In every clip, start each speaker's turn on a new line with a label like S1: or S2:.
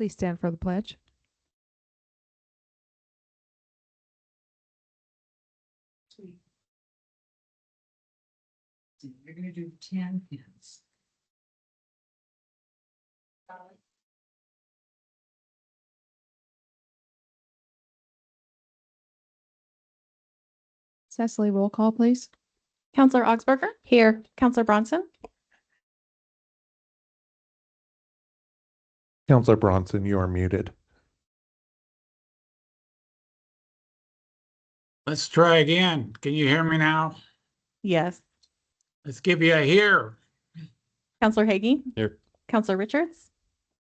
S1: Please stand for the pledge.
S2: Sweet. So you're going to do 10 pins.
S1: Cecily, roll call, please.
S3: Counselor Augsburger. Here. Counselor Bronson.
S4: Counselor Bronson, you are muted.
S5: Let's try again. Can you hear me now?
S3: Yes.
S5: Let's give you a here.
S3: Counselor Hagee.
S4: Here.
S3: Counselor Richards.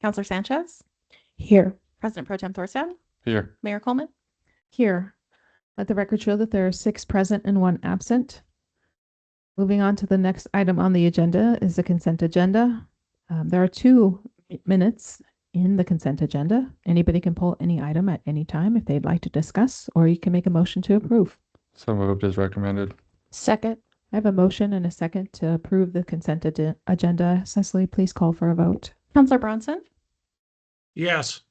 S3: Counselor Sanchez.
S1: Here.
S3: President Pro Tem Thorstad.
S4: Here.
S3: Mayor Coleman.
S1: Here. Let the record show that there are 6 present and 1 absent. Moving on to the next item on the agenda is the consent agenda. There are 2 minutes in the consent agenda. Anybody can pull any item at any time if they'd like to discuss, or you can make a motion to approve.
S4: So moved as recommended.
S3: Second.
S1: I have a motion and a second to approve the consent agenda. Cecily, please call for a vote.
S3: Counselor Bronson.
S5: Yes.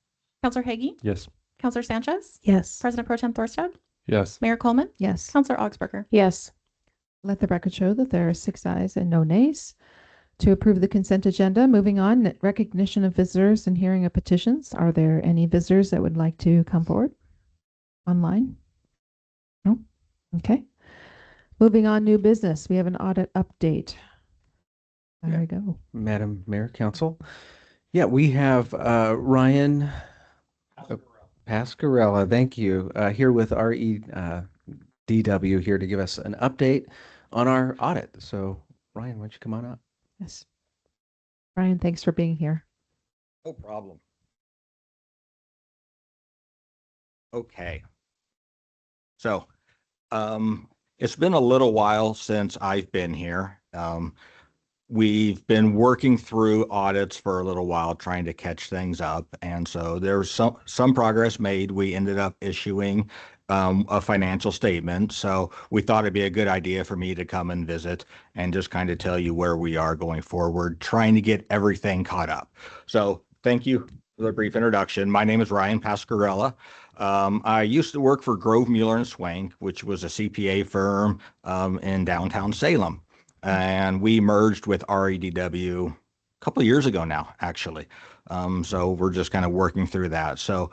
S3: Counselor Hagee.
S4: Yes.
S3: Counselor Sanchez.
S1: Yes.
S3: President Pro Tem Thorstad.
S4: Yes.
S3: Mayor Coleman.
S1: Yes.
S3: Counselor Augsburger.
S1: Yes. Let the record show that there are 6 ayes and no nays to approve the consent agenda. Moving on, recognition of visitors and hearing of petitions. Are there any visitors that would like to come forward online? No? Okay. Moving on, new business. We have an audit update. There we go.
S6: Madam Mayor, Council. Yeah, we have Ryan Pascarella, thank you, here with REDW here to give us an update on our audit. So, Ryan, why don't you come on up?
S1: Yes. Brian, thanks for being here.
S7: No problem. Okay. So, it's been a little while since I've been here. We've been working through audits for a little while, trying to catch things up. And so there's some progress made. We ended up issuing a financial statement. So we thought it'd be a good idea for me to come and visit and just kind of tell you where we are going forward, trying to get everything caught up. So thank you for the brief introduction. My name is Ryan Pascarella. I used to work for Grove, Mueller and Swank, which was a CPA firm in downtown Salem. And we merged with REDW a couple of years ago now, actually. So we're just kind of working through that. So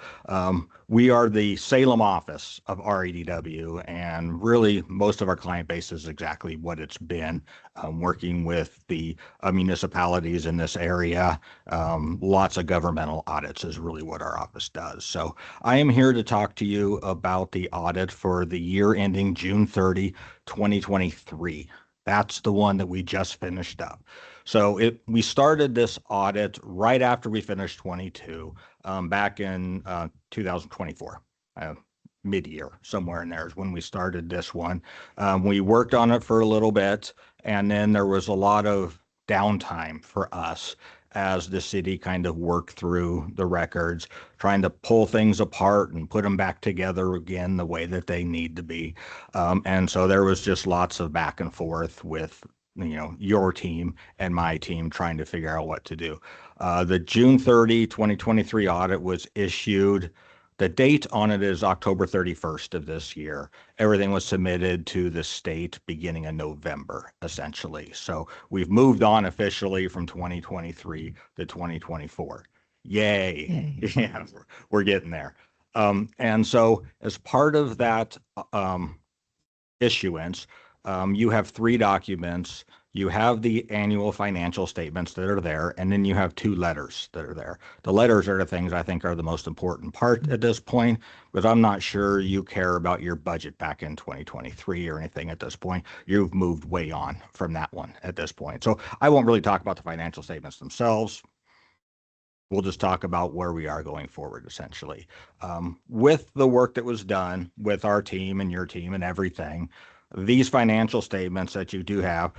S7: we are the Salem office of REDW, and really most of our client base is exactly what it's been, working with the municipalities in this area. Lots of governmental audits is really what our office does. So I am here to talk to you about the audit for the year ending June 30, 2023. That's the one that we just finished up. So we started this audit right after we finished 22, back in 2024, mid-year, somewhere in there is when we started this one. We worked on it for a little bit, and then there was a lot of downtime for us as the city kind of worked through the records, trying to pull things apart and put them back together again the way that they need to be. And so there was just lots of back and forth with, your team and my team trying to figure out what to do. The June 30, 2023 audit was issued. The date on it is October 31st of this year. Everything was submitted to the state beginning of November, essentially. So we've moved on officially from 2023 to 2024. Yay. Yeah, we're getting there. And so as part of that issuance, you have 3 documents. You have the annual financial statements that are there, and then you have 2 letters that are there. The letters are the things I think are the most important part at this point, but I'm not sure you care about your budget back in 2023 or anything at this point. You've moved way on from that one at this point. So I won't really talk about the financial statements themselves. We'll just talk about where we are going forward, essentially. With the work that was done with our team and your team and everything, these financial statements that you do have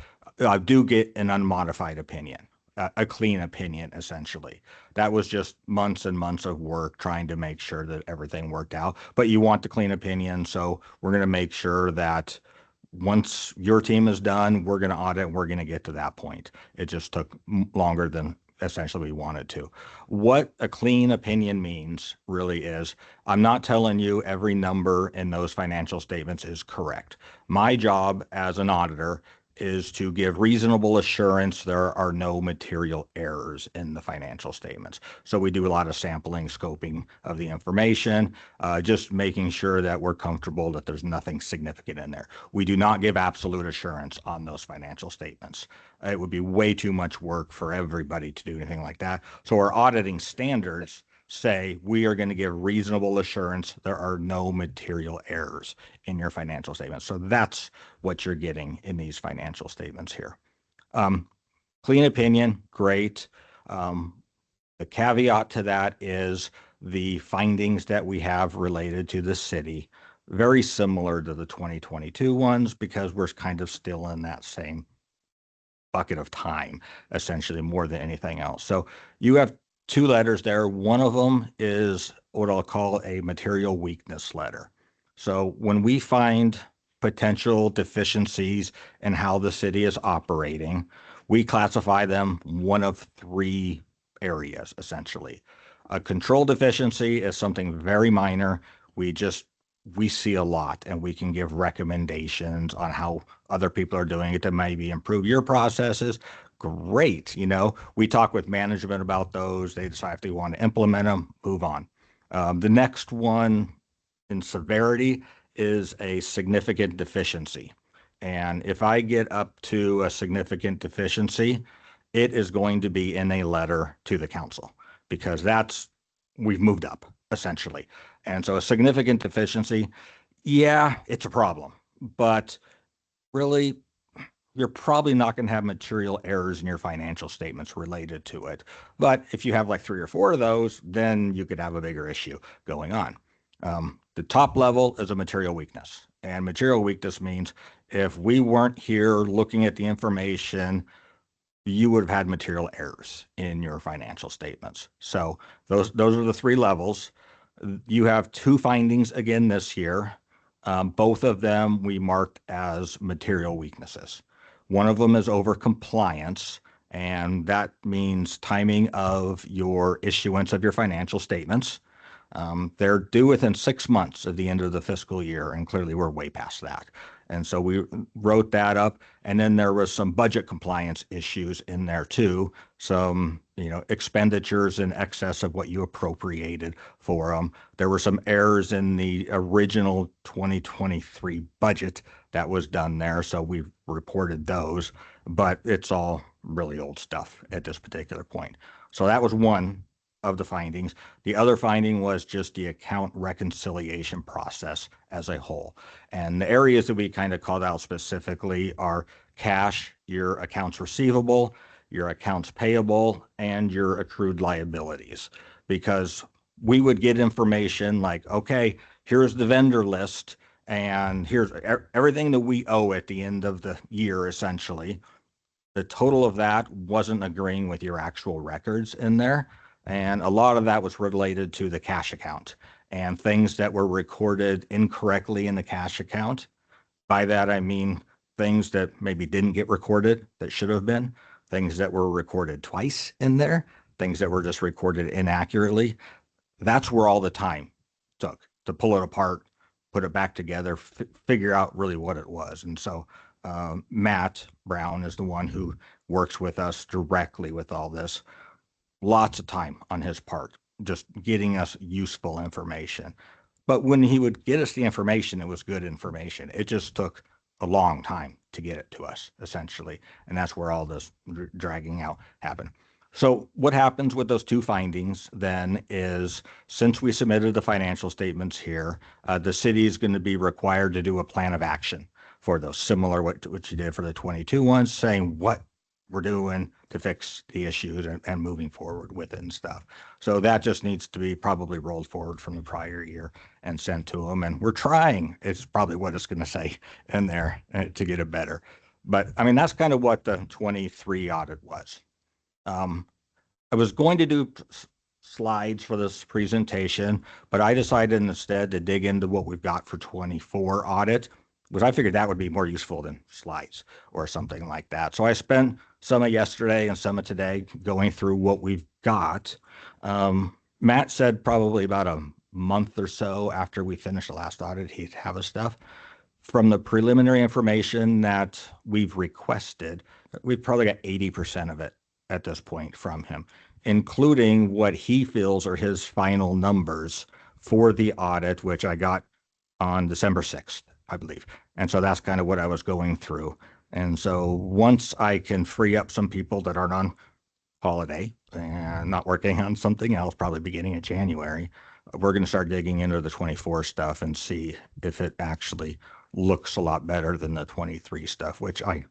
S7: do get an unmodified opinion, a clean opinion, essentially. That was just months and months of work trying to make sure that everything worked out. But you want the clean opinion, so we're going to make sure that once your team is done, we're going to audit and we're going to get to that point. It just took longer than essentially we wanted to. What a clean opinion means really is, I'm not telling you every number in those financial statements is correct. My job as an auditor is to give reasonable assurance there are no material errors in the financial statements. So we do a lot of sampling, scoping of the information, just making sure that we're comfortable that there's nothing significant in there. We do not give absolute assurance on those financial statements. It would be way too much work for everybody to do anything like that. So our auditing standards say we are going to give reasonable assurance there are no material errors in your financial statements. So that's what you're getting in these financial statements here. Clean opinion, great. The caveat to that is the findings that we have related to the city, very similar to the 2022 ones, because we're kind of still in that same bucket of time, essentially, more than anything else. So you have two letters there. One of them is what I'll call a material weakness letter. So when we find potential deficiencies in how the city is operating, we classify them one of three areas, essentially. A control deficiency is something very minor. We see a lot, and we can give recommendations on how other people are doing it to maybe improve your processes. Great. We talk with management about those. They decide if they want to implement them, move on. The next one in severity is a significant deficiency. And if I get up to a significant deficiency, it is going to be in a letter to the council, because we've moved up, essentially. And so a significant deficiency, yeah, it's a problem, but really, you're probably not going to have material errors in your financial statements related to it. But if you have like 3 or 4 of those, then you could have a bigger issue going on. The top level is a material weakness. And material weakness means if we weren't here looking at the information, you would have had material errors in your financial statements. So those are the 3 levels. You have 2 findings again this year. Both of them we marked as material weaknesses. One of them is over compliance, and that means timing of your issuance of your financial statements. They're due within 6 months of the end of the fiscal year, and clearly we're way past that. And so we wrote that up, and then there was some budget compliance issues in there too. Some, expenditures in excess of what you appropriated for them. There were some errors in the original 2023 budget that was done there. So we reported those, but it's all really old stuff at this particular point. So that was one of the findings. The other finding was just the account reconciliation process as a whole. And the areas that we kind of called out specifically are cash, your accounts receivable, your accounts payable, and your accrued liabilities. Because we would get information like, okay, here's the vendor list, and here's everything that we owe at the end of the year, essentially. The total of that wasn't agreeing with your actual records in there. And a lot of that was related to the cash account and things that were recorded incorrectly in the cash account. By that, I mean things that maybe didn't get recorded that should have been, things that were recorded twice in there, things that were just recorded inaccurately. That's where all the time took to pull it apart, put it back together, figure out really what it was. And so Matt Brown is the one who works with us directly with all this. Lots of time on his part, just getting us useful information. But when he would get us the information, it was good information. It just took a long time to get it to us, essentially. And that's where all this dragging out happened. So what happens with those 2 findings then is, since we submitted the financial statements here, the city is going to be required to do a plan of action for those, similar what you did for the 22 ones, saying what we're doing to fix the issues and moving forward with it and stuff. So that just needs to be probably rolled forward from the prior year and sent to them. And we're trying, it's probably what it's going to say in there to get it better. But I mean, that's kind of what the 23 audit was. I was going to do slides for this presentation, but I decided instead to dig into what we've got for 24 audit. because I figured that would be more useful than slides or something like that. So I spent some of yesterday and some of today going through what we've got. Matt said probably about a month or so after we finished the last audit, he'd have his stuff. From the preliminary information that we've requested, we've probably got 80% of it at this point from him, including what he feels are his final numbers for the audit, which I got on December 6th, I believe. And so that's kind of what I was going through. And so once I can free up some people that aren't on holiday and not working on something else, probably beginning of January, we're going to start digging into the 24 stuff and see if it actually looks a lot better than the 23 stuff, which I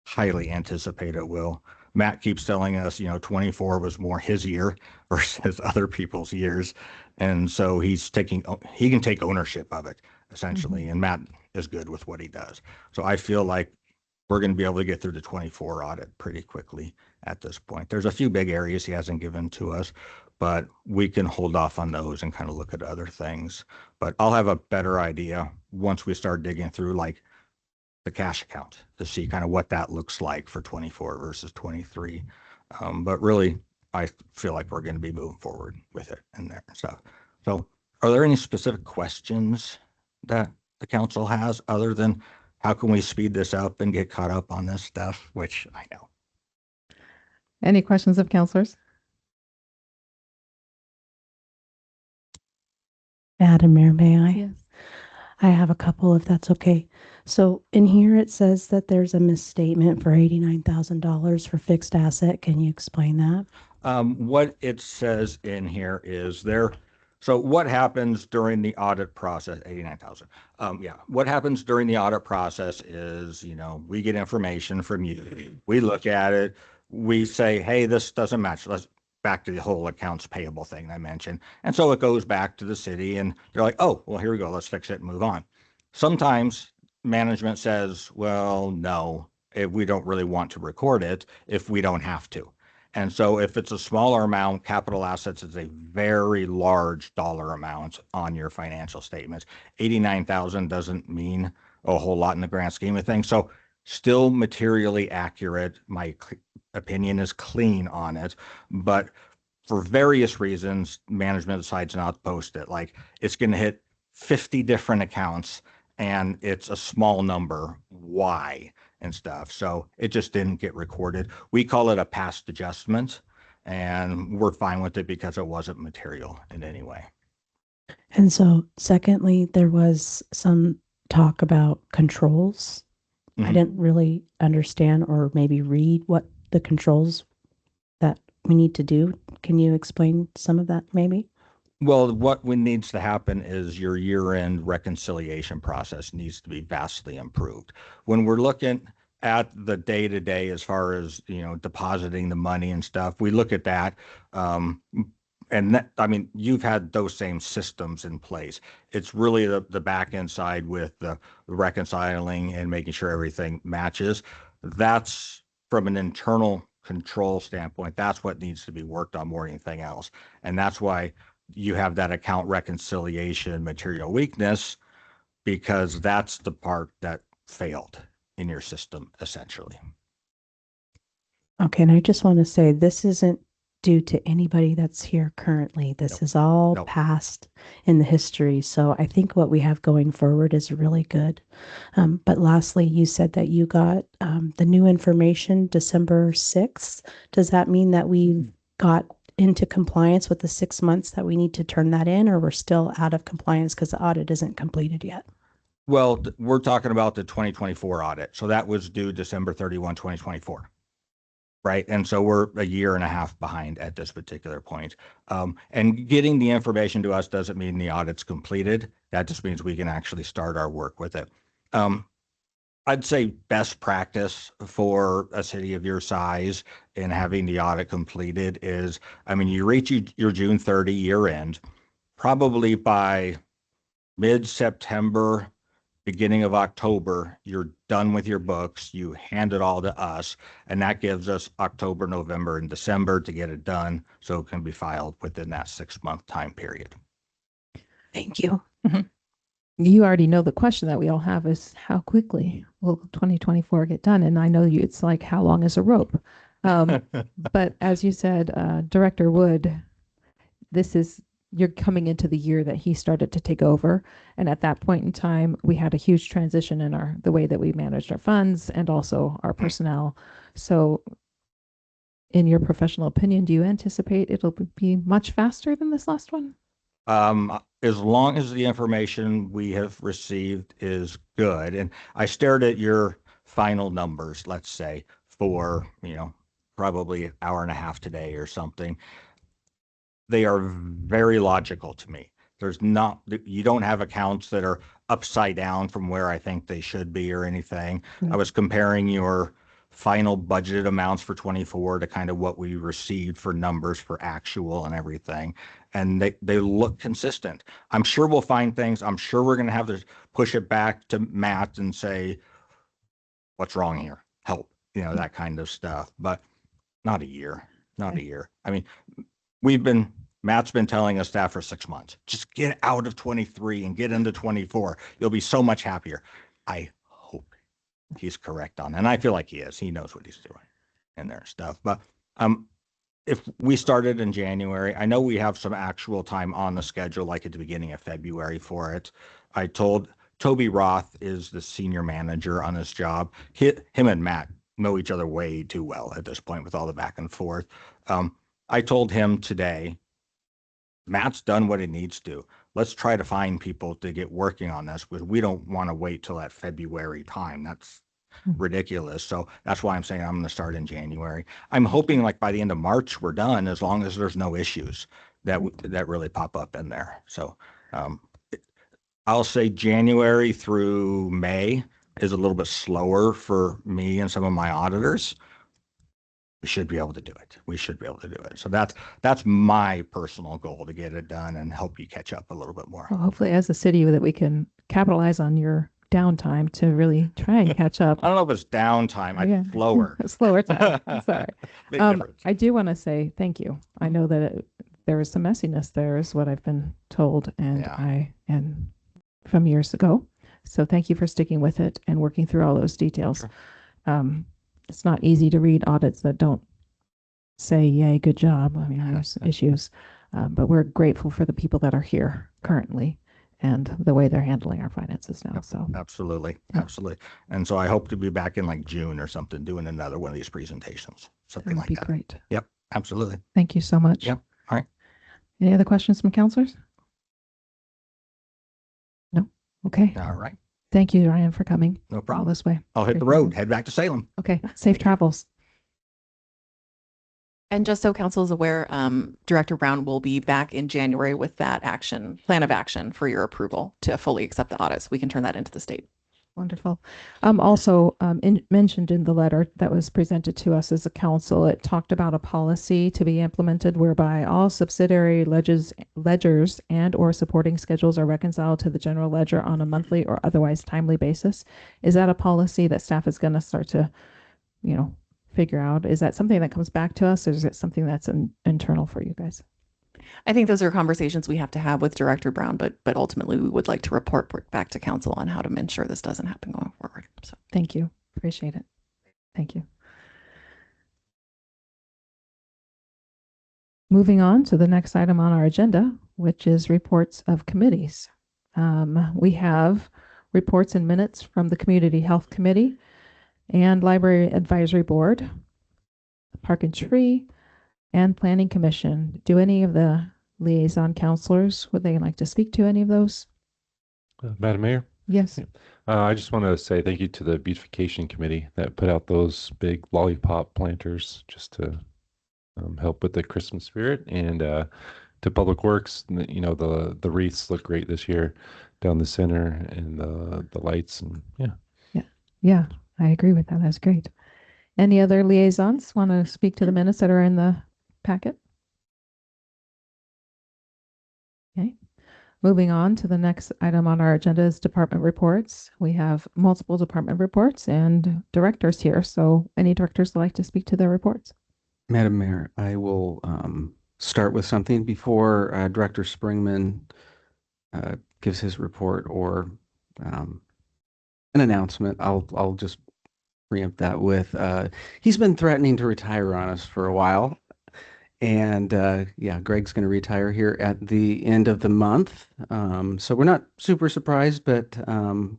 S7: highly anticipate it will. Matt keeps telling us, 24 was more his year versus other people's years. And so he can take ownership of it essentially. And Matt is good with what he does. So I feel like we're going to be able to get through the 24 audit pretty quickly at this point. There's a few big areas he hasn't given to us, but we can hold off on those and kind of look at other things. But I'll have a better idea once we start digging through like the cash account to see kind of what that looks like for 24 versus 23. But really, I feel like we're going to be moving forward with it and there and stuff. So are there any specific questions that the council has other than how can we speed this up and get caught up on this stuff, which I know.
S1: Any questions of counselors?
S8: Madam Mayor, may I?
S1: Yes.
S8: I have a couple if that's okay. So in here it says that there's a misstatement for $89,000 for fixed asset. Can you explain that?
S7: What it says in here is so what happens during the audit process, 89,000. What happens during the audit process is, we get information from you. We look at it. We say, hey, this doesn't match. Let's back to the whole accounts payable thing I mentioned. And so it goes back to the city and they're like, oh, well, here we go. Let's fix it and move on. Sometimes management says, well, no, we don't really want to record it if we don't have to. And so if it's a smaller amount, capital assets is a very large dollar amount on your financial statements. 89,000 doesn't mean a whole lot in the grand scheme of things. So still materially accurate. My opinion is clean on it, but for various reasons, management decides not to post it. Like it's going to hit 50 different accounts and it's a small number. Why? And stuff. So it just didn't get recorded. We call it a past adjustment and we're fine with it because it wasn't material in any way.
S8: And so secondly, there was some talk about controls. I didn't really understand or maybe read what the controls that we need to do. Can you explain some of that maybe?
S7: Well, what needs to happen is your year-end reconciliation process needs to be vastly improved. When we're looking at the day-to-day as far as, depositing the money and stuff, we look at that. And that, you've had those same systems in place. It's really the back end side with the reconciling and making sure everything matches. That's from an internal control standpoint. That's what needs to be worked on more than anything else. And that's why you have that account reconciliation material weakness, because that's the part that failed in your system, essentially.
S8: Okay, and I just want to say this isn't due to anybody that's here currently. This
S7: Nope.
S8: is all
S7: Nope.
S8: past in the history. So I think what we have going forward is really good. But lastly, you said that you got the new information December 6th. Does that mean that we've got into compliance with the 6 months that we need to turn that in, or we're still out of compliance because the audit isn't completed yet?
S7: Well, we're talking about the 2024 audit. So that was due December 31, 2024. Right. And so we're a year and a half behind at this particular point. And getting the information to us doesn't mean the audit's completed. That just means we can actually start our work with it. I'd say best practice for a city of your size in having the audit completed is, you reach your June 30 year end, probably by mid-September, beginning of October, you're done with your books, you hand it all to us, and that gives us October, November, and December to get it done so it can be filed within that 6 month time period.
S8: Thank you.
S1: you already know the question that we all have is how quickly will 2024 get done? And I know you, it's like, how long is a rope? But as you said, Director Wood, you're coming into the year that he started to take over. And at that point in time, we had a huge transition in the way that we managed our funds and also our personnel. So in your professional opinion, do you anticipate it'll be much faster than this last one?
S7: As long as the information we have received is good, and I stared at your final numbers, let's say, for, probably an hour and a half today or something. They are very logical to me. You don't have accounts that are upside down from where I think they should be or anything. I was comparing your final budgeted amounts for 24 to kind of what we received for numbers for actual and everything. And they look consistent. I'm sure we'll find things. I'm sure we're going to have to push it back to Matt and say, what's wrong here? Help, that kind of stuff, but not a year, not a year. I mean, Matt's been telling us that for 6 months. Just get out of 23 and get into 24. You'll be so much happier. I hope he's correct on that. And I feel like he is. He knows what he's doing and their stuff. But if we started in January, I know we have some actual time on the schedule, like at the beginning of February for it. I told Toby Roth is the senior manager on this job. Him and Matt know each other way too well at this point with all the back and forth. I told him today, Matt's done what he needs to. Let's try to find people to get working on this, because we don't want to wait till that February time. That's ridiculous. So that's why I'm saying I'm going to start in January. I'm hoping like by the end of March, we're done, as long as there's no issues that really pop up in there. So I'll say January through May is a little bit slower for me and some of my auditors. We should be able to do it. We should be able to do it. So that's my personal goal, to get it done and help you catch up a little bit more.
S1: Well, hopefully as a city that we can capitalize on your downtime to really try and catch up.
S7: I don't know if it's downtime.
S1: Yeah.
S7: Slower.
S1: Slower time. Sorry.
S7: Big difference.
S1: I do want to say thank you. I know that there was some messiness there, is what I've been told, and and from years ago. So thank you for sticking with it and working through all those details. Sure. It's not easy to read audits that don't say, yay, good job. I mean, there's issues, but we're grateful for the people that are here currently and the way they're handling our finances now. So
S7: absolutely. Absolutely. And so I hope to be back in like June or something, doing another one of these presentations, something like that.
S1: That would be great.
S7: Yep. Absolutely.
S1: Thank you so much.
S7: Yep. All right.
S1: Any other questions from counselors? No? Okay.
S7: All right.
S1: Thank you, Ryan, for coming
S7: No
S1: all
S7: problem.
S1: this way.
S7: I'll hit the road, head back to Salem.
S1: Okay. Safe travels.
S3: And just so council is aware, Director Brown will be back in January with that plan of action for your approval to fully accept the audits. We can turn that into the state.
S1: Wonderful. Also mentioned in the letter that was presented to us as a council, it talked about a policy to be implemented whereby all subsidiary ledgers and or supporting schedules are reconciled to the general ledger on a monthly or otherwise timely basis. Is that a policy that staff is going to start to, figure out? Is that something that comes back to us, or is it something that's internal for you guys?
S3: I think those are conversations we have to have with Director Brown, but ultimately we would like to report back to council on how to ensure this doesn't happen going forward. So
S1: thank you. Appreciate it. Thank you. Moving on to the next item on our agenda, which is reports of committees. We have reports and minutes from the Community Health Committee and Library Advisory Board, Park and Tree, and Planning Commission. Do any of the liaison counselors, would they like to speak to any of those?
S4: Madam Mayor,
S1: Yes.
S4: I just want to say thank you to the Beautification Committee that put out those big lollipop planters just to help with the Christmas spirit, and to Public Works. The wreaths look great this year down the center, and the lights, and
S1: Yeah, I agree with that. That's great. Any other liaisons want to speak to the minutes that are in the packet? Okay. Moving on to the next item on our agenda is department reports. We have multiple department reports and directors here. So any directors would like to speak to their reports?
S6: Madam Mayor, I will start with something before Director Springman gives his report or an announcement, I'll just preempt that with he's been threatening to retire on us for a while. And yeah, Greg's going to retire here at the end of the month. So we're not super surprised, but we're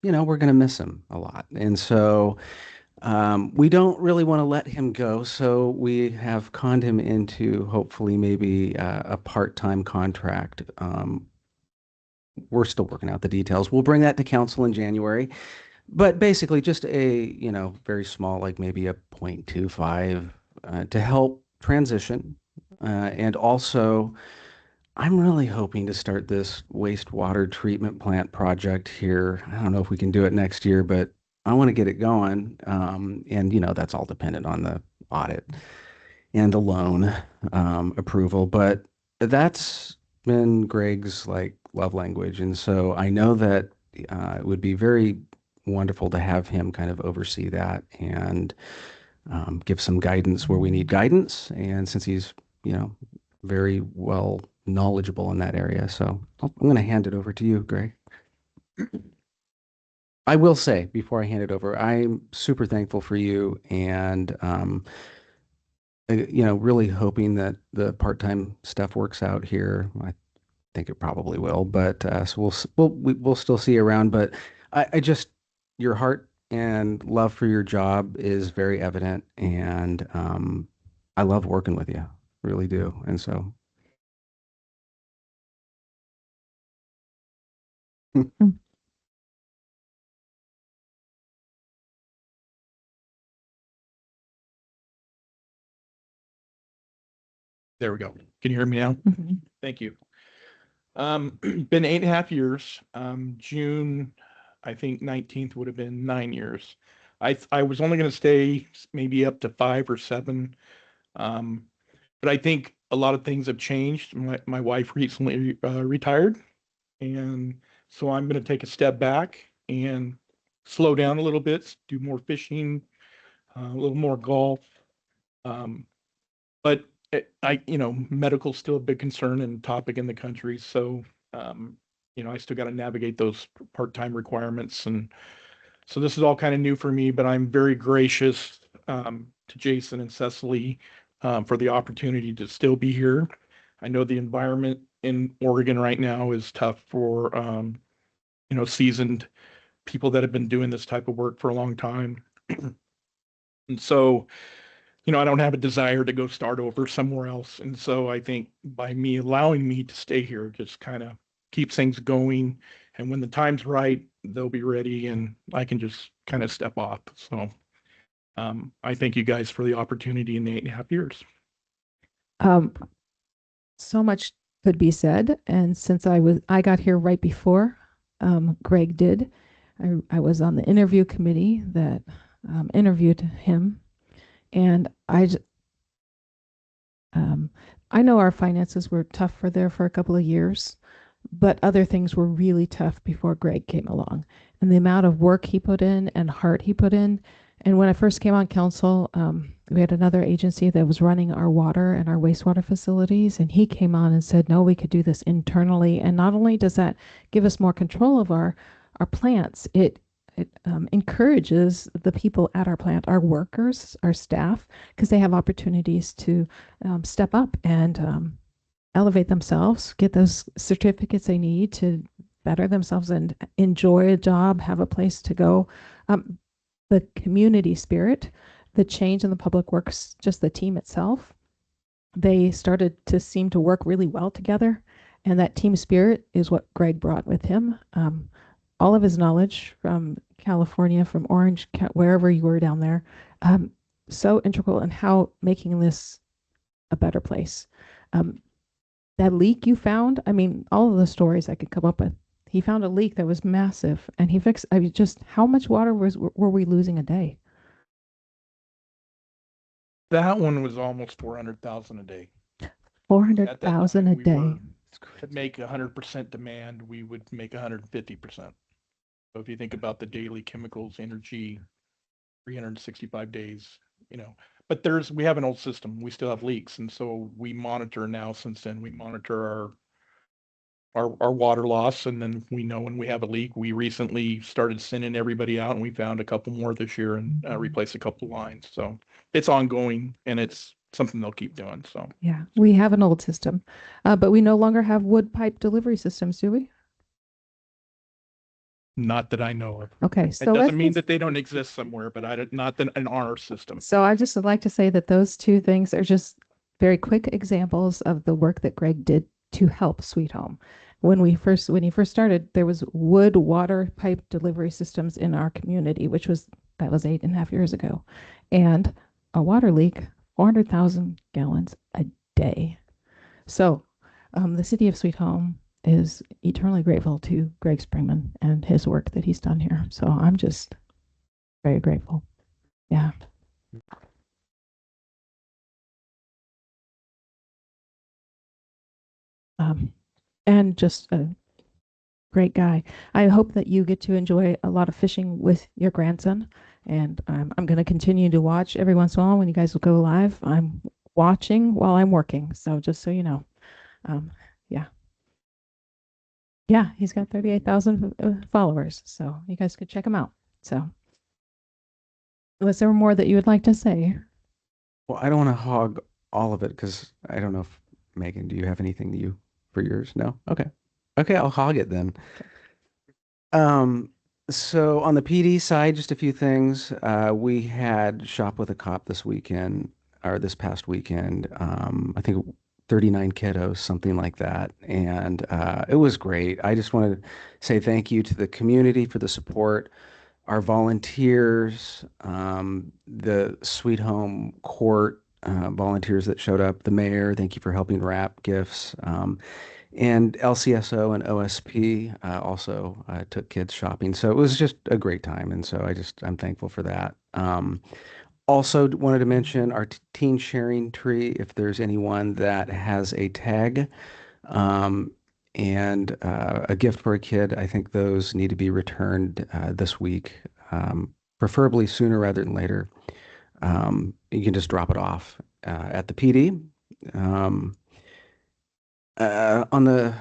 S6: going to miss him a lot. And so we don't really want to let him go. So we have conned him into hopefully maybe a part-time contract. We're still working out the details. We'll bring that to council in January. But basically just a, very small, like maybe a 0.25 to help transition. And also, I'm really hoping to start this wastewater treatment plant project here. I don't know if we can do it next year, but I want to get it going. And, that's all dependent on the audit and the loan approval. But that's been Greg's like love language. And so I know that it would be very wonderful to have him kind of oversee that and give some guidance where we need guidance. And since he's, very well knowledgeable in that area. So I'm going to hand it over to you, Greg. I will say before I hand it over, I'm super thankful for you and, really hoping that the part-time stuff works out here. I think it probably will, but so we'll still see you around. But I just your heart and love for your job is very evident, and I love working with you, really do. And so.
S9: There we go. Can you hear me now?
S1: Mhm.
S9: Thank you. Been 8.5 years. June, I think 19th would have been 9 years. I was only going to stay maybe up to 5 or 7. But I think a lot of things have changed. My wife recently retired. And so I'm going to take a step back and slow down a little bit, do more fishing, a little more golf. But medical's still a big concern and topic in the country. So, I still got to navigate those part-time requirements. And so this is all kind of new for me, but I'm very gracious to Jason and Cecily for the opportunity to still be here. I know the environment in Oregon right now is tough for, seasoned people that have been doing this type of work for a long time. And so, I don't have a desire to go start over somewhere else. And so I think by me allowing me to stay here just kind of keeps things going. And when the time's right, they'll be ready and I can just kind of step off. So I thank you guys for the opportunity in the 8.5 years.
S1: So much could be said, and since I got here right before Greg did, I was on the interview committee that interviewed him, and I know our finances were tough for a couple of years, but other things were really tough before Greg came along, and the amount of work he put in and heart he put in. And when I first came on council, we had another agency that was running our water and our wastewater facilities, and he came on and said, no, we could do this internally. And not only does that give us more control of our plants, it encourages the people at our plant, our workers, our staff, because they have opportunities to step up and elevate themselves, get those certificates they need to better themselves and enjoy a job, have a place to go. The community spirit, the change in the public works, just the team itself, they started to seem to work really well together. And that team spirit is what Greg brought with him. All of his knowledge from California, from Orange, wherever you were down there, so integral in how making this a better place. That leak you found, I mean, all of the stories I could come up with, he found a leak that was massive and he fixed, how much water were we losing a day?
S9: That one was almost 400,000 a day.
S1: 400,000 a day.
S9: To make 100% demand, we would make 150%. So if you think about the daily chemicals, energy, 365 days, but we have an old system. We still have leaks. And so we monitor now, since then, we monitor our water loss. And then we know when we have a leak, we recently started sending everybody out and we found a couple more this year and replaced a couple lines. So it's ongoing and it's something they'll keep doing. So
S1: Yeah, we have an old system, but we no longer have wood pipe delivery systems, do we?
S9: not that I know of.
S1: Okay,
S9: It
S1: so
S9: doesn't mean that they don't exist somewhere, but not that in our system.
S1: So I just would like to say that those two things are just very quick examples of the work that Greg did to help Sweet Home. When he first started, there was wood water pipe delivery systems in our community, that was 8.5 years ago. And a water leak, 400,000 gallons a day. So the city of Sweet Home is eternally grateful to Greg Springman and his work that he's done here. So I'm just very grateful. Yeah. And just a great guy. I hope that you get to enjoy a lot of fishing with your grandson. And I'm going to continue to watch every once in a while when you guys will go live. I'm watching while I'm working. So just so you know, yeah. Yeah, he's got 38,000 followers. So you guys could check him out. So was there more that you would like to say?
S6: Well, I don't want to hog all of it because I don't know if Megan, do you have anything for yours? No? Okay. Okay, I'll hog it then. So on the PD side, just a few things. We had Shop with a Cop this past weekend. I think 39 kiddos, something like that. And it was great. I just wanted to say thank you to the community for the support, our volunteers, the Sweet Home Court volunteers that showed up, the mayor, thank you for helping wrap gifts. And LCSO and OSP also took kids shopping. So it was just a great time. And so I'm thankful for that. Also wanted to mention our teen sharing tree. If there's anyone that has a tag and a gift for a kid, I think those need to be returned this week, preferably sooner rather than later. You can just drop it off at the PD. On the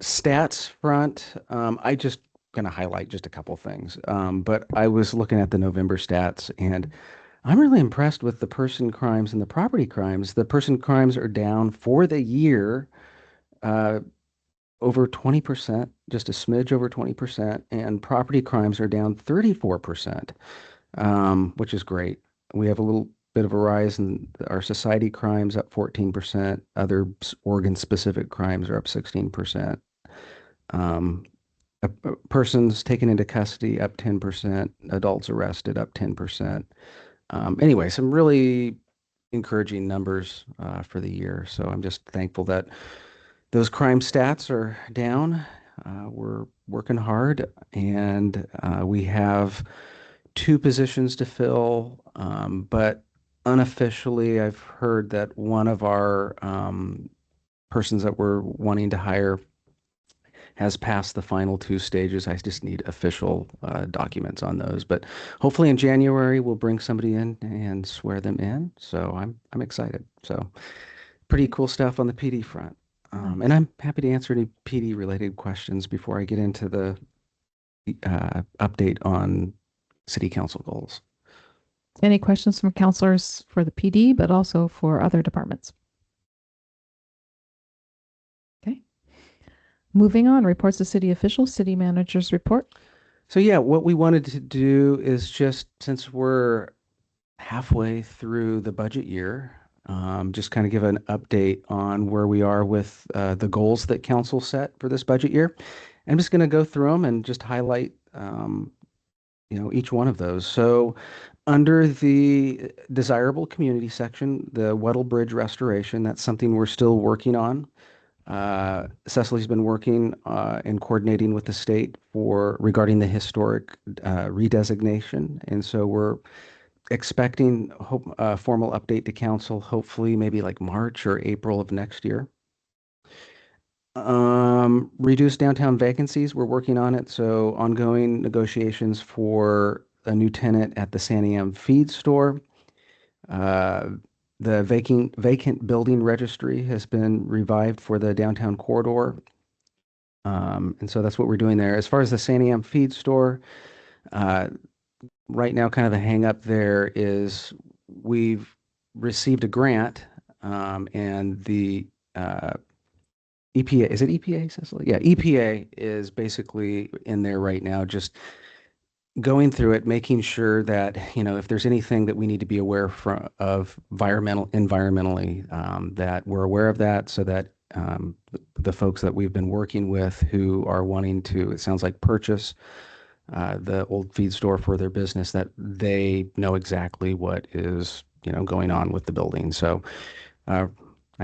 S6: stats front, I just going to highlight just a couple things. But I was looking at the November stats and I'm really impressed with the person crimes and the property crimes. The person crimes are down for the year over 20%, just a smidge over 20%, and property crimes are down 34%, which is great. We have a little bit of a rise in our society crimes, up 14%. Other Oregon-specific crimes are up 16%. Persons taken into custody up 10%. Adults arrested up 10%. Anyway, some really encouraging numbers for the year. So I'm just thankful that those crime stats are down. We're working hard, and we have 2 positions to fill, but unofficially, I've heard that one of our persons that we're wanting to hire has passed the final 2 stages. I just need official documents on those. But hopefully in January, we'll bring somebody in and swear them in. So I'm excited. So pretty cool stuff on the PD front. And I'm happy to answer any PD related questions before I get into the update on city council goals.
S1: Any questions from counselors for the PD, but also for other departments? Okay. Moving on, reports of city officials, city managers report.
S6: So yeah, what we wanted to do is just, since we're halfway through the budget year, just kind of give an update on where we are with the goals that council set for this budget year. I'm just going to go through them and just highlight, each one of those. So under the desirable community section, the Weddle Bridge restoration, that's something we're still working on. Cecily's been working and coordinating with the state regarding the historic redesignation. And so we're expecting a formal update to council, hopefully maybe like March or April of next year. Reduce downtown vacancies, we're working on it. So ongoing negotiations for a new tenant at the Santiam feed store. The vacant building registry has been revived for the downtown corridor. And so that's what we're doing there. As far as the Santiam feed store, uh, right now, kind of the hang up there is we've received a grant, and the EPA, is it EPA, Cecily? Yeah, EPA is basically in there right now, just going through it, making sure that, if there's anything that we need to be aware of environmentally, that we're aware of that, so that the folks that we've been working with who are wanting to, it sounds like, purchase the old feed store for their business, that they know exactly what is, going on with the building. So I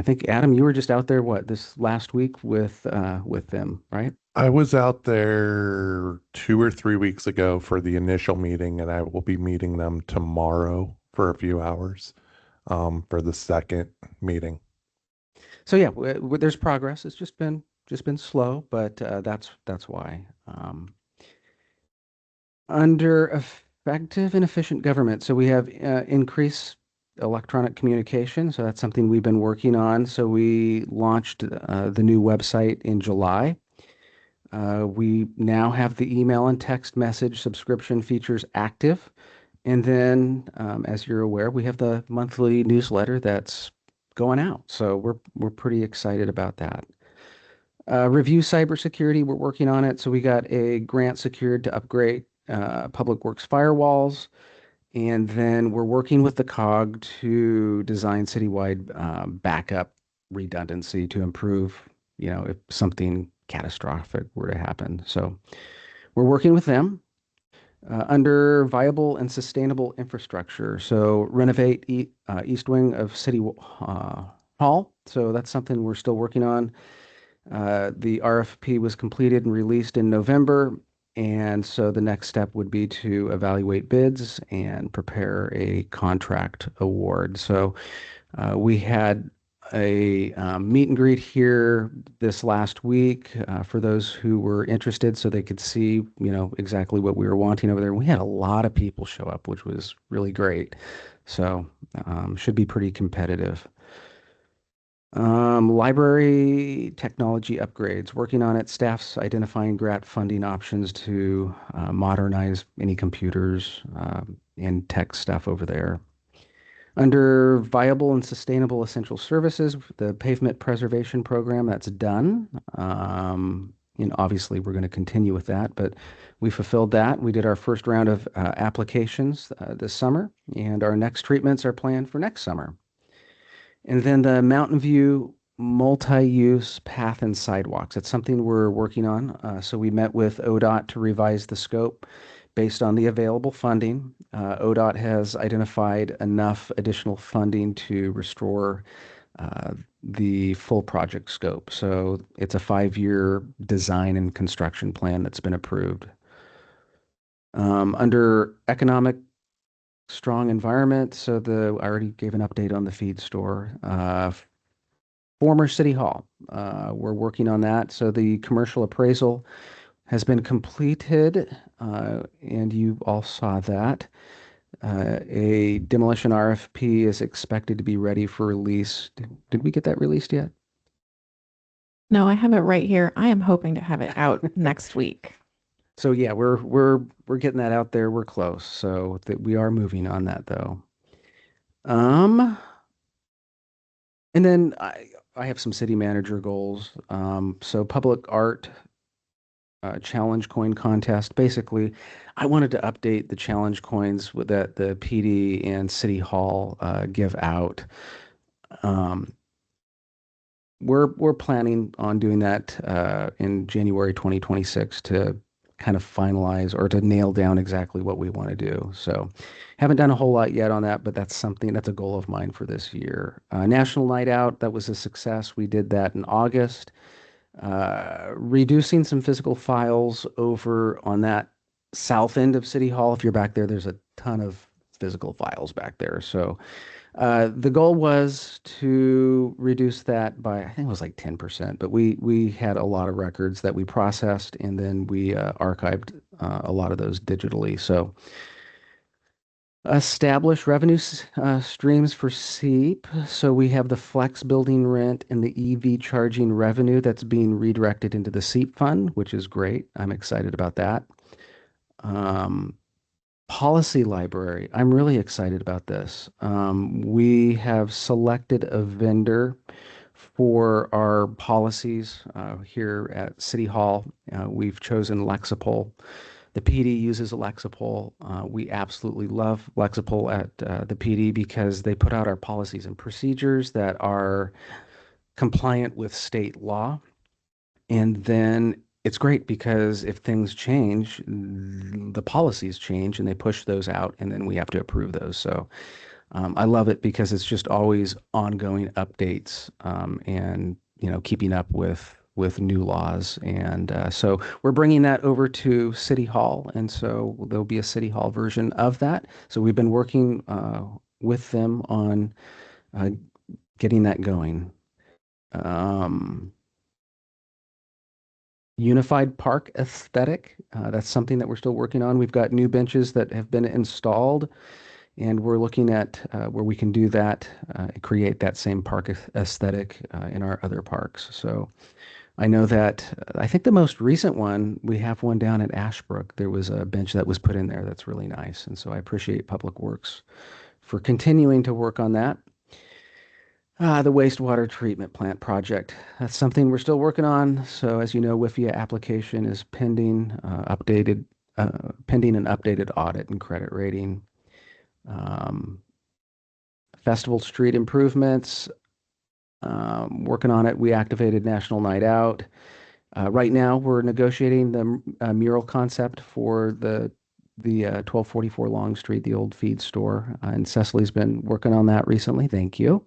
S6: think, Adam, you were just out there, this last week with them, right?
S10: I was out there 2 or 3 weeks ago for the initial meeting, and I will be meeting them tomorrow for a few hours for the second meeting.
S6: So yeah, there's progress. It's just been slow, but that's why. Under effective and efficient government, so we have increased electronic communication. So that's something we've been working on. So we launched the new website in July. We now have the email and text message subscription features active. And then, as you're aware, we have the monthly newsletter that's going out. So we're pretty excited about that. Review cybersecurity, we're working on it. So we got a grant secured to upgrade Public Works firewalls. And then we're working with the COG to design citywide backup redundancy to improve, if something catastrophic were to happen. So we're working with them. Under viable and sustainable infrastructure, so renovate East Wing of City Hall. So that's something we're still working on. The RFP was completed and released in November. And so the next step would be to evaluate bids and prepare a contract award. So we had a meet and greet here this last week for those who were interested, so they could see, exactly what we were wanting over there. We had a lot of people show up, which was really great. So should be pretty competitive. Library technology upgrades, working on it. Staff's identifying grant funding options to modernize any computers and tech stuff over there. Under viable and sustainable essential services, the pavement preservation program, that's done. Obviously, we're going to continue with that, but we fulfilled that. We did our first round of applications this summer, and our next treatments are planned for next summer. And then the Mountain View multi-use path and sidewalks. It's something we're working on. So we met with ODOT to revise the scope based on the available funding. ODOT has identified enough additional funding to restore the full project scope. So it's a 5-year design and construction plan that's been approved. Under economic strong environment, so I already gave an update on the feed store. Former City Hall, we're working on that. So the commercial appraisal has been completed, and you all saw that. A demolition RFP is expected to be ready for release. Did we get that released yet?
S3: No, I have it right here. I am hoping to have it out next week.
S6: So yeah, we're getting that out there. We're close. So that we are moving on that though. And then I have some city manager goals. So public art challenge coin contest. Basically, I wanted to update the challenge coins that the PD and City Hall give out. We're planning on doing that in January 2026 to kind of finalize or to nail down exactly what we want to do. So haven't done a whole lot yet on that, but that's a goal of mine for this year. National Night Out, that was a success. We did that in August. Reducing some physical files over on that south end of City Hall. If you're back there, there's a ton of physical files back there. So the goal was to reduce that by, I think it was like 10%, but we had a lot of records that we processed, and then we archived a lot of those digitally. So Establish revenue streams for SEEP. So we have the flex building rent and the EV charging revenue that's being redirected into the SEEP fund, which is great. I'm excited about that. Policy library. I'm really excited about this. We have selected a vendor for our policies here at City Hall. We've chosen Lexipol. The PD uses Lexipol. We absolutely love Lexipol at the PD because they put out our policies and procedures that are compliant with state law. And then it's great because if things change, the policies change and they push those out and then we have to approve those. So I love it because it's just always ongoing updates and, you know, keeping up with new laws. And so we're bringing that over to City Hall. And so there'll be a City Hall version of that. So we've been working with them on getting that going. Unified park aesthetic. That's something that we're still working on. We've got new benches that have been installed, and we're looking at where we can do that, create that same park aesthetic in our other parks. So I know that I think the most recent one, we have one down at Ashbrook. There was a bench that was put in there that's really nice. And so I appreciate Public Works for continuing to work on that. The wastewater treatment plant project. That's something we're still working on. So as you know, WIFIA application is pending, pending an updated audit and credit rating. Festival Street improvements, working on it. We activated National Night Out. Right now, we're negotiating the mural concept for the 1244 Long Street, the old feed store. And Cecily's been working on that recently. Thank you.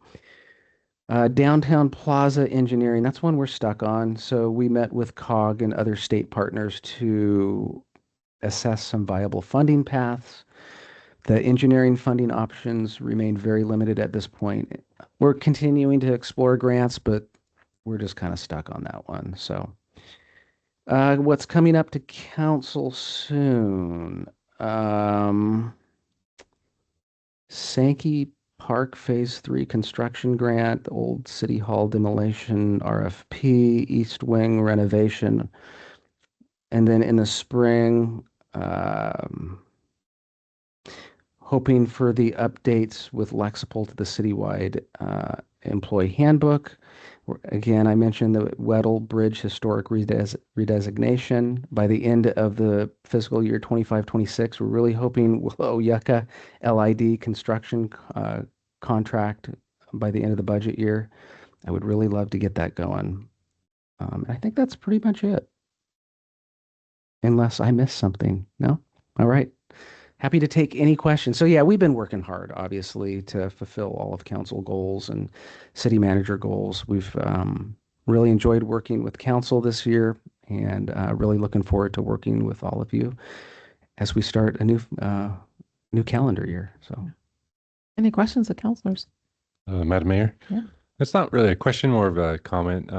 S6: Downtown Plaza engineering, that's one we're stuck on. So we met with COG and other state partners to assess some viable funding paths. The engineering funding options remain very limited at this point. We're continuing to explore grants, but we're just kind of stuck on that one. So what's coming up to council soon? Sankey Park Phase 3 construction grant, Old City Hall demolition RFP, East Wing renovation. And then in the spring, hoping for the updates with Lexipol to the citywide employee handbook. Again, I mentioned the Weddell Bridge historic redesignation. By the end of the fiscal year 25-26, we're really hoping Willow Yucca LID construction contract by the end of the budget year. I would really love to get that going. I think that's pretty much it. Unless I missed something. No? All right. Happy to take any questions. So yeah, we've been working hard, obviously, to fulfill all of council goals and city manager goals. We've really enjoyed working with council this year and really looking forward to working with all of you as we start a new calendar year. So,
S1: Any questions of councilors?
S4: Madam Mayor?
S1: Yeah.
S4: It's not really a question, more of a comment.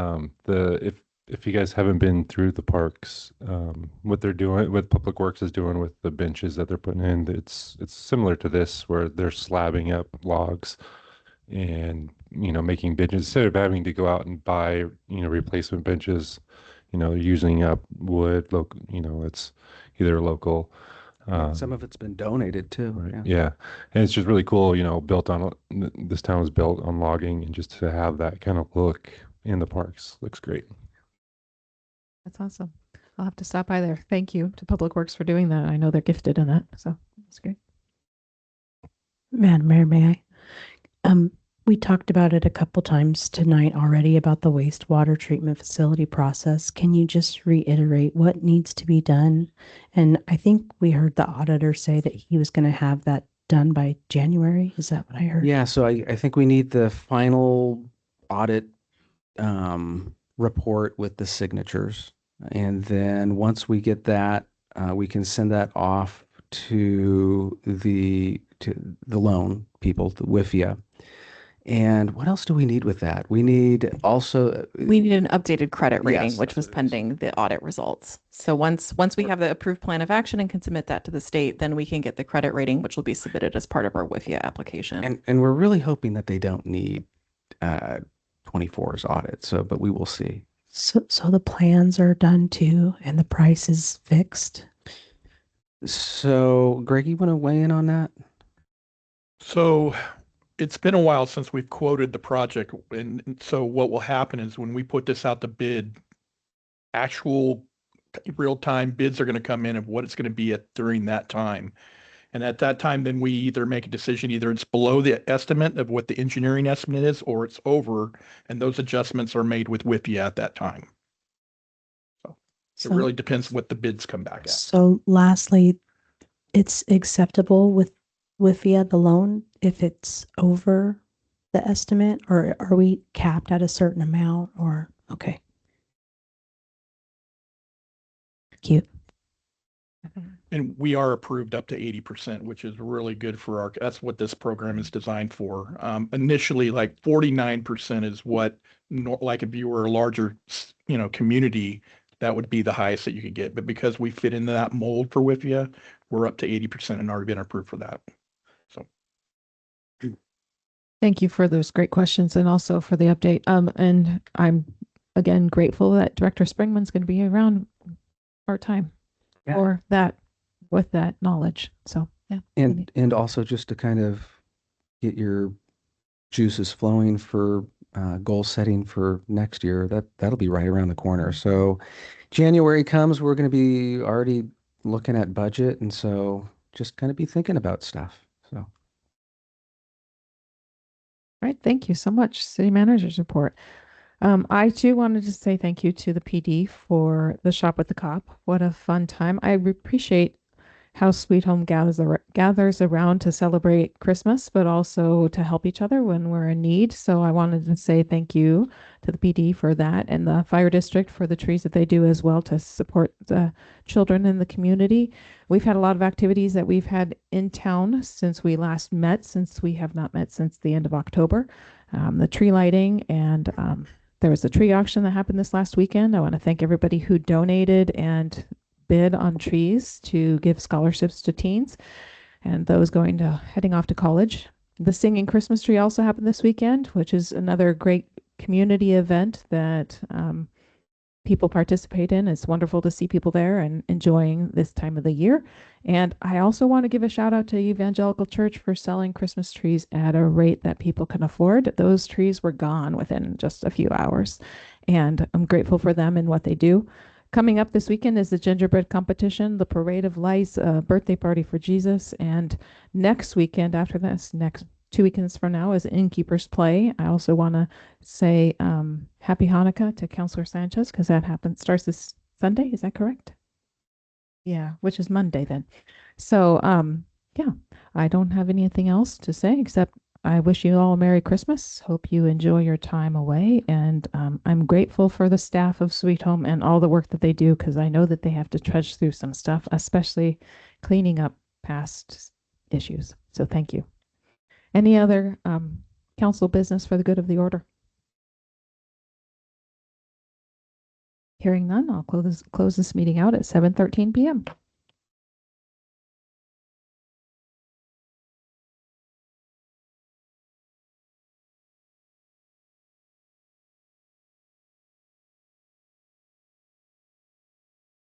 S4: If you guys haven't been through the parks, what they're doing, what Public Works is doing with the benches that they're putting in, it's similar to this, where they're slabbing up logs and, you know, making benches instead of having to go out and buy, you know, replacement benches, you know, using up wood, local, you know, it's either local.
S6: some of it's been donated too.
S4: Right.
S6: Yeah.
S4: Yeah. And it's just really cool, you know, this town was built on logging, and just to have that kind of look in the parks looks great.
S1: That's awesome. I'll have to stop by there. Thank you to Public Works for doing that. I know they're gifted in that, so that's great.
S8: Madam Mayor, may I? We talked about it a couple times tonight already about the wastewater treatment facility process. Can you just reiterate what needs to be done? And I think we heard the auditor say that he was going to have that done by January. Is that what I heard?
S6: Yeah, so I think we need the final audit report with the signatures. And then once we get that, we can send that off to the loan people, the WIFIA. And what else do we need with that? We need also,
S3: We need an updated credit rating,
S6: Yes,
S3: which
S6: that's
S3: was
S6: what it is.
S3: pending the audit results. So once we have the approved plan of action and can submit that to the state, then we can get the credit rating, which will be submitted as part of our WIFIA application.
S6: and we're really hoping that they don't need 24's audit. So, but we will see.
S8: So the plans are done too, and the price is fixed.
S6: So, Greg, you want to weigh in on that?
S9: So it's been a while since we've quoted the project. And so what will happen is when we put this out to bid, actual real-time bids are going to come in of what it's going to be at during that time. And at that time, then we either make a decision, either it's below the estimate of what the engineering estimate is, or it's over, and those adjustments are made with WIPIA at that time. So it really depends what the bids come back at.
S8: So lastly, it's acceptable with WIFIA, the loan, if it's over the estimate, or are we capped at a certain amount, or, okay. Cute.
S9: And we are approved up to 80%, which is really good for our, that's what this program is designed for. Initially, like 49% is what, like if you were a larger, community, that would be the highest that you could get. But because we fit into that mold for WIFIA, we're up to 80% and already been approved for that. So.
S1: Thank you for those great questions and also for the update. And I'm again grateful that Director Springman's going to be around part-time for that, with that knowledge. So, yeah.
S6: And also just to kind of get your juices flowing for goal setting for next year, that'll be right around the corner. So January comes, we're going to be already looking at budget. And so just kind of be thinking about stuff. So.
S1: All right. Thank you so much. City Manager's report. I too wanted to say thank you to the PD for the Shop with the Cop. What a fun time. I appreciate how Sweet Home gathers around to celebrate Christmas, but also to help each other when we're in need. So I wanted to say thank you to the PD for that, and the fire district for the trees that they do as well to support the children in the community. We've had a lot of activities that we've had in town since we last met, since we have not met since the end of October. The tree lighting, and there was a tree auction that happened this last weekend. I want to thank everybody who donated and bid on trees to give scholarships to teens and those heading off to college. The Singing Christmas Tree also happened this weekend, which is another great community event that people participate in. It's wonderful to see people there and enjoying this time of the year. And I also want to give a shout out to Evangelical Church for selling Christmas trees at a rate that people can afford. Those trees were gone within just a few hours, and I'm grateful for them and what they do. Coming up this weekend is the gingerbread competition, the Parade of Lights, birthday party for Jesus, and next weekend after this, next 2 weekends from now, is Innkeeper's Play. I also want to say Happy Hanukkah to Counselor Sanchez, because that starts this Sunday. Is that correct? Yeah, which is Monday then. So yeah, I don't have anything else to say except I wish you all a Merry Christmas. Hope you enjoy your time away. And I'm grateful for the staff of Sweet Home and all the work that they do, because I know that they have to trudge through some stuff, especially cleaning up past issues. So thank you. Any other council business for the good of the order? Hearing none, I'll close this meeting out at 7:13 p.m.